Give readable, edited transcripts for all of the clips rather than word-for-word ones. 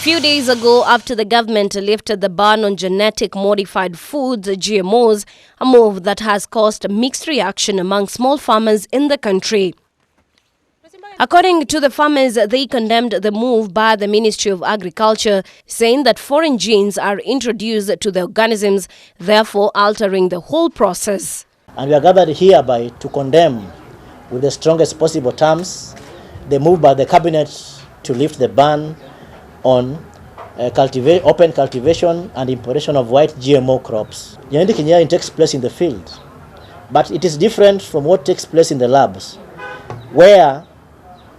Few days ago, after the government lifted the ban on genetic modified foods, GMOs, a move that has caused mixed reaction among small farmers in the country. According to the farmers, they condemned the move by the Ministry of Agriculture, saying that foreign genes are introduced to the organisms, therefore altering the whole process. And we are gathered hereby to condemn, with the strongest possible terms, the move by the cabinet to lift the ban on open cultivation and importation of white GMO crops. Genetic engineering takes place in the field, but it is different from what takes place in the labs, where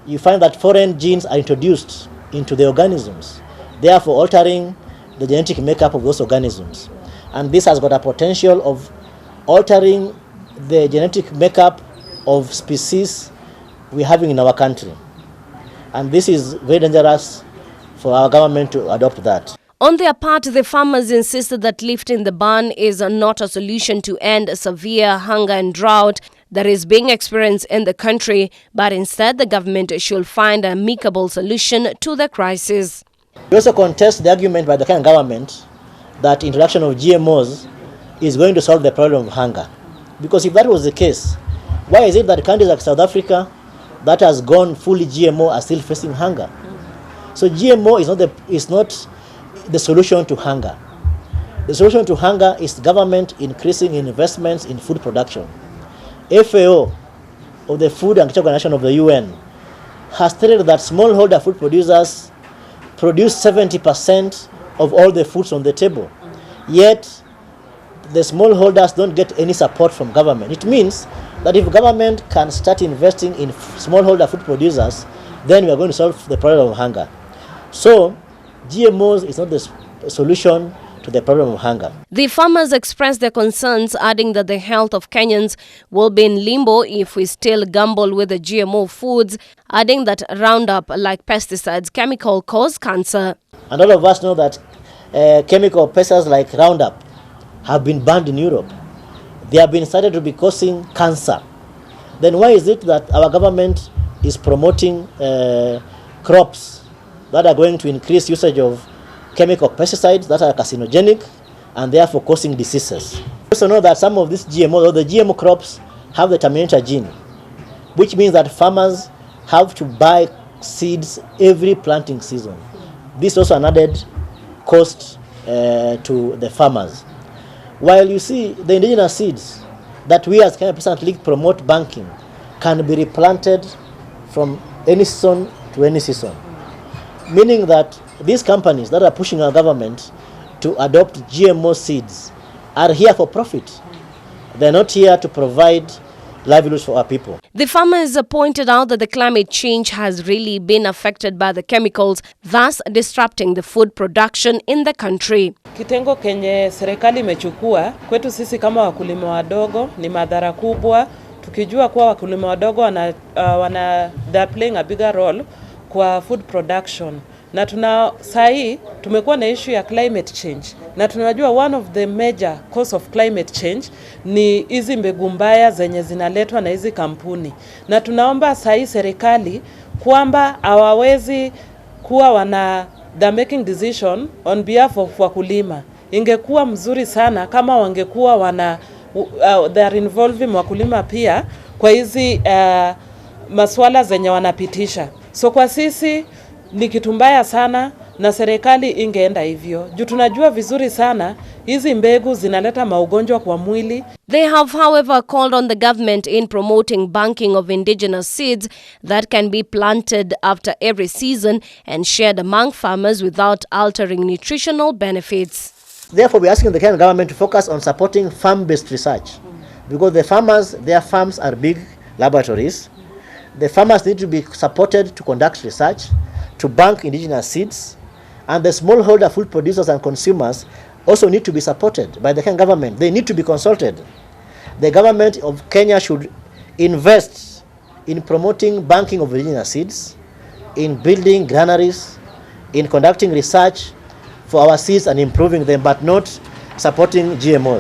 you find that foreign genes are introduced into the organisms, therefore altering the genetic makeup of those organisms. And this has got a potential of altering the genetic makeup of species we're having in our country. And this is very dangerous for our government to adopt that. On their part, the farmers insisted that lifting the ban is not a solution to end severe hunger and drought that is being experienced in the country, but instead the government should find an amicable solution to the crisis. We also contest the argument by the Kenyan government that introduction of GMOs is going to solve the problem of hunger. Because if that was the case, why is it that countries like South Africa that has gone fully GMO are still facing hunger? So GMO is not the solution to hunger. The solution to hunger is government increasing investments in food production. FAO, of the Food and Agriculture Organization of the UN, has stated that smallholder food producers produce 70% of all the foods on the table. Yet, the smallholders don't get any support from government. It means that if government can start investing in smallholder food producers, then we are going to solve the problem of hunger. So, GMOs is not the solution to the problem of hunger. The farmers expressed their concerns, adding that the health of Kenyans will be in limbo if we still gamble with the GMO foods, adding that Roundup, like pesticides, chemical cause cancer. And all of us know that chemical pesticides like Roundup have been banned in Europe. They have been started to be causing cancer. Then why is it that our government is promoting crops that are going to increase usage of chemical pesticides that are carcinogenic and therefore causing diseases? We also know that some of these GMO, or the GMO crops, have the terminator gene, which means that farmers have to buy seeds every planting season. This is also an added cost to the farmers. While you see the indigenous seeds that we as Kenya Peasants League promote banking can be replanted from any season to any season. Meaning that these companies that are pushing our government to adopt GMO seeds are here for profit. They're not here to provide livelihoods for our people. The farmers pointed out that the climate change has really been affected by the chemicals, thus disrupting the food production in the country. Kitengo kenye serikali imechukua kwetu sisi kama wakulima wadogo ni madhara kubwa, tukijua kuwa wakulima wadogo they're playing a bigger role kwa food production. Na sahi tumekuwa na issue ya climate change. Na tunajua one of the major cause of climate change ni hizi mbegu mbaya zenye zinaletwa na hizi kampuni. Na tunaomba sahi serikali kwamba hawawezi kuwa they're making decision on behalf of wakulima. Ingekuwa mzuri sana kama wangekuwa they are involving wakulima pia kwa hizi maswala zenye wanapitisha. So kwa sisi ni kitu mbaya sana na serikali ingeenda hivyo. Juu tunajua vizuri sana hizi mbegu zinaleta maugonjwa kwa mwili. They have, however, called on the government in promoting banking of indigenous seeds that can be planted after every season and shared among farmers without altering nutritional benefits. Therefore, we're asking the Kenyan government to focus on supporting farm-based research, because the farmers, their farms are big laboratories. The farmers need to be supported to conduct research, to bank indigenous seeds, and the smallholder food producers and consumers also need to be supported by the Kenyan government. They need to be consulted. The government of Kenya should invest in promoting banking of indigenous seeds, in building granaries, in conducting research for our seeds and improving them, but not supporting GMOs.